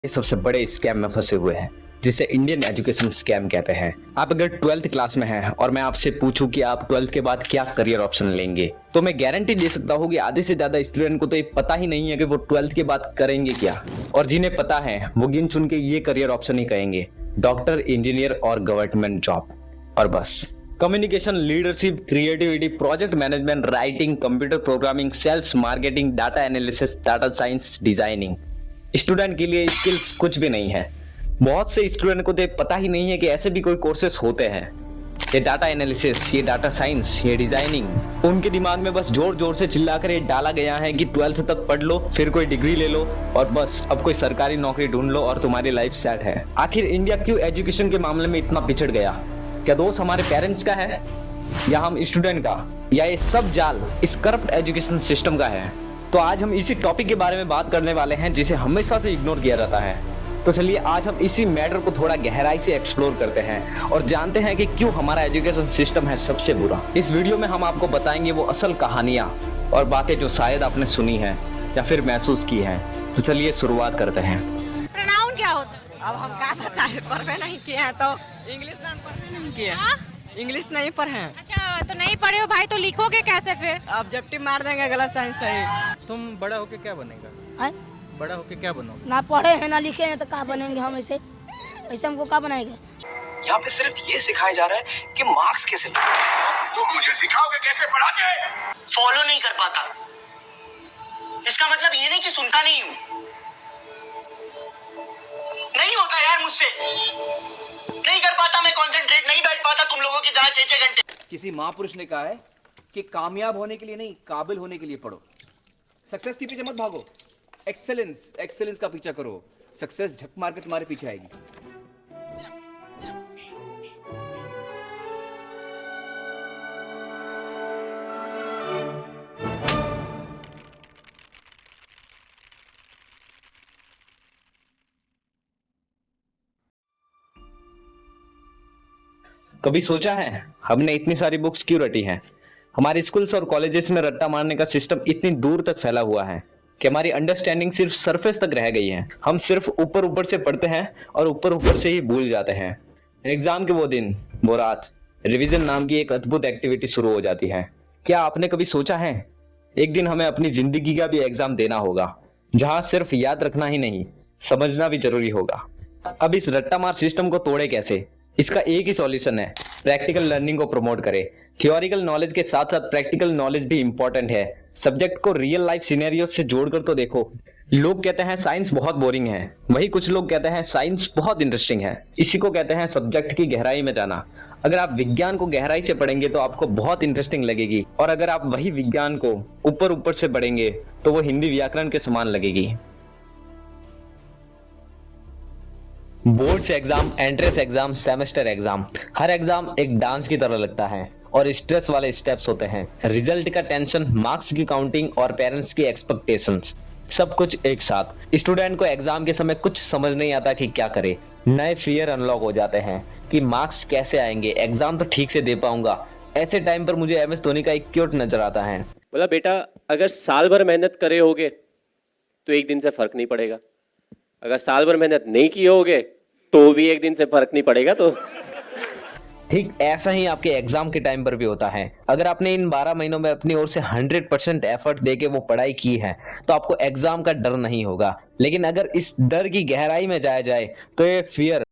ये सबसे बड़े स्कैम में फंसे हुए हैं जिसे इंडियन एजुकेशन स्कैम कहते हैं। आप अगर 12th क्लास में हैं और मैं आपसे पूछूं कि आप 12th के बाद क्या करियर ऑप्शन लेंगे, तो मैं गारंटी दे सकता हूं कि आधे से ज्यादा स्टूडेंट को तो ये पता ही नहीं है कि वो 12th के बाद करेंगे क्या। और जिन्हें पता है वो गिन चुन के ये करियर ऑप्शन ही कहेंगे, डॉक्टर, इंजीनियर और गवर्नमेंट जॉब। और बस communication, leadership, creativity, project management, writing, computer programming, sales, marketing, data analysis, data science, designing. Student के लिए स्किल्स कुछ भी नहीं है। बहुत से स्टूडेंट को तो पता ही नहीं है कि ऐसे भी कोई कोर्सेस होते हैं। ये डाटा एनालिसिस, ये डाटा साइंस, ये डिजाइनिंग, उनके दिमाग में बस जोर जोर से चिल्लाकर ये डाला गया है कि 12th तक पढ़ लो, फिर कोई डिग्री ले लो और बस अब कोई सरकारी नौकरी ढूंढ लो और तुम्हारी लाइफ सेट है। आखिर इंडिया क्यों एजुकेशन के मामले में इतना पिछड़ गया? क्या दोष हमारे पेरेंट्स का है या हम स्टूडेंट का, या ये सब जाल इस करप्ट एजुकेशन सिस्टम का है? तो आज हम इसी टॉपिक के बारे में बात करने वाले हैं जिसे हमेशा से इग्नोर किया जाता है। तो चलिए आज हम इसी मैटर को थोड़ा गहराई से एक्सप्लोर करते हैं और जानते हैं कि क्यों हमारा एजुकेशन सिस्टम है सबसे बुरा। इस वीडियो में हम आपको बताएंगे वो असल कहानियां और बातें जो शायद आपने सुनी है या फिर महसूस की है। तो चलिए शुरुआत करते हैं। प्रोनाउन क्या होता है? अब हम क्या बताएं, पढ़े नहीं किए हैं तो इंग्लिश में हम पढ़े नहीं किए हैं। इंग्लिश नहीं पढ़े हैं। अच्छा, तो नहीं पढ़े हो भाई तो लिखोगे कैसे फिर? ऑब्जेक्टिव मार देंगे गलत साइंस सही। तुम बड़ा होके क्या बनेगा? आय? बड़ा होके क्या बनोगे? ना पढ़े हैं ना लिखे हैं तो क्या बनेंगे हम? ऐसे ऐसे हमको क्या बनाएंगे? यहाँ पे सिर्फ ये सिखाया जा रहा है कि मार्क्स कैसे तुम मुझे सिखाओगे कैसे पढ़ाते? फॉलो नहीं कर पाता, इसका मतलब ये नहीं कि सुनता नहीं हूँ। नहीं होता यार मुझसे, नहीं कर पाता, मैं कंसंट्रेट नहीं बैठ पाता तुम लोगों की तरह 6-6 घंटे। किसी महापुरुष ने कहा है कि कामयाब होने के लिए नहीं, काबिल होने के लिए पढ़ो। सक्सेस के पीछे मत भागो, एक्सेलेंस का पीछा करो। सक्सेस झक मार के तुम्हारे पीछे आएगी। कभी सोचा है हमने इतनी सारी बुक्स क्यों रटी हैं? हमारे स्कूल्स और कॉलेजेस में रट्टा मारने का सिस्टम इतनी दूर तक फैला हुआ है कि हमारी अंडरस्टैंडिंग सिर्फ सरफेस तक रह गई है। हम सिर्फ ऊपर ऊपर से पढ़ते हैं और ऊपर ऊपर से ही भूल जाते हैं। एग्जाम के वो दिन, वो रात, रिवीजन नाम की एक अद्भुत एक्टिविटी शुरू हो जाती है। क्या आपने कभी सोचा है एक दिन हमें अपनी जिंदगी का भी एग्जाम देना होगा, जहां सिर्फ याद रखना ही नहीं, समझना भी जरूरी होगा। अब इस रट्टा मार सिस्टम को तोड़े कैसे? इसका एक ही सॉल्यूशन है, प्रैक्टिकल लर्निंग को प्रमोट करें। थियोरिकल नॉलेज के साथ साथ प्रैक्टिकल नॉलेज भी इंपॉर्टेंट है। सब्जेक्ट को रियल लाइफ सिनेरियो से जोड़कर तो देखो। लोग कहते हैं साइंस बहुत बोरिंग है, वही कुछ लोग कहते हैं साइंस बहुत इंटरेस्टिंग है। इसी को कहते हैं सब्जेक्ट की गहराई में जाना। अगर आप विज्ञान को गहराई से पढ़ेंगे तो आपको बहुत इंटरेस्टिंग लगेगी, और अगर आप वही विज्ञान को ऊपर ऊपर से पढ़ेंगे तो वो हिंदी व्याकरण के समान लगेगी। Boards exam, entrance exam, semester exam, हर एग्जाम एक डांस की तरह लगता है और स्ट्रेस वाले स्टेप्स होते हैं। रिजल्ट का टेंशन, मार्क्स की काउंटिंग और पेरेंट्स की एक्सपेक्टेशंस, सब कुछ एक साथ। स्टूडेंट को एग्जाम के समय कुछ समझ नहीं आता कि क्या करे। नए फियर अनलॉक हो जाते हैं कि मार्क्स कैसे आएंगे, एग्जाम तो ठीक से दे पाऊंगा। ऐसे टाइम पर मुझे MS धोनी का एक क्यूट नजर आता है। बोला, बेटा अगर साल भर मेहनत करे होगे तो एक दिन से फर्क नहीं पड़ेगा, अगर साल भर मेहनत नहीं किए होगे तो भी एक दिन से फर्क नहीं पड़ेगा। तो ठीक ऐसा ही आपके एग्जाम के टाइम पर भी होता है। अगर आपने इन 12 महीनों में अपनी ओर से 100% एफर्ट देके वो पढ़ाई की है तो आपको एग्जाम का डर नहीं होगा। लेकिन अगर इस डर की गहराई में जाया जाए तो ये फियर